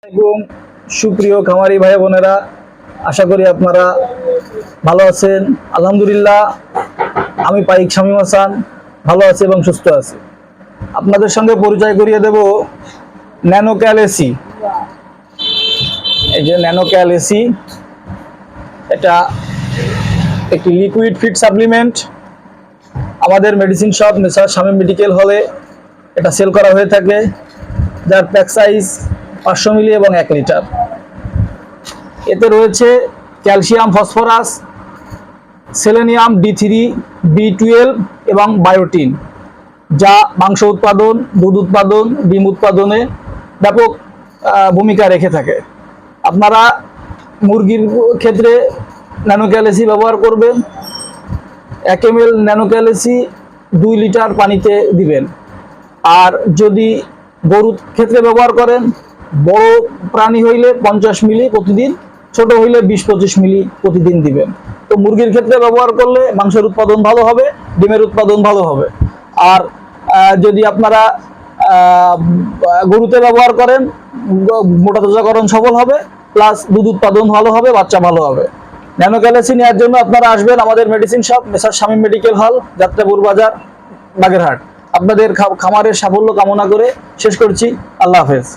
এবং সুপ্রিয় খামারি ভাই বোনেরা, আশা করি আপনারা ভালো আছেন। আলহামদুলিল্লাহ, আমি পাইক শামীম হাসান ভালো আছি এবং সুস্থ আছি। আপনাদের সঙ্গে পরিচয় করিয়ে দেব ন্যানোক্যাল এসি। এই যে ন্যানোক্যাল এসি, এটা একটি লিকুইড ফিড সাপ্লিমেন্ট। আমাদের মেডিসিন শপ মেসার শামীম মেডিকেল হলে এটা সেল করা হয়ে থাকে, যার প্যাক সাইজ 500 মিলি এবং 1 লিটার। এতে রয়েছে calcium, phosphorus, selenium, D3, B12 এবং বায়োটিন, যা মাংস উৎপাদন, দুধ উৎপাদন, ডিম উৎপাদনে ব্যাপক ভূমিকা রেখে থাকে। আপনারা মুরগির ক্ষেত্রে ন্যানোক্যালেসি ব্যবহার করবেন। 1 ml ন্যানোক্যালেসি 2 লিটার পানিতে দিবেন। আর যদি গরুর ক্ষেত্রে ব্যবহার করেন, বড় প্রাণী হইলে 50 মিলি প্রতিদিন, ছোট হইলে 20-25 মিলি প্রতিদিন দিবেন। তো মুরগির ক্ষেত্রে ব্যবহার করলে মাংসের উৎপাদন ভালো হবে, ডিমের উৎপাদন ভালো হবে। আর যদি আপনারা গরুতে ব্যবহার করেন, মোটা তাজাকরণ সফল হবে, প্লাস দুধ উৎপাদন ভালো হবে, বাচ্চা ভালো হবে। ন্যানোক্যালেসি নেওয়ার জন্য আপনারা আসবেন আমাদের medicine shop মেসার Shamim medical hall, Jatrapur বাজার, বাগেরহাট। আপনাদের খামারের সাফল্য কামনা করে শেষ করছি। আল্লাহ হাফেজ।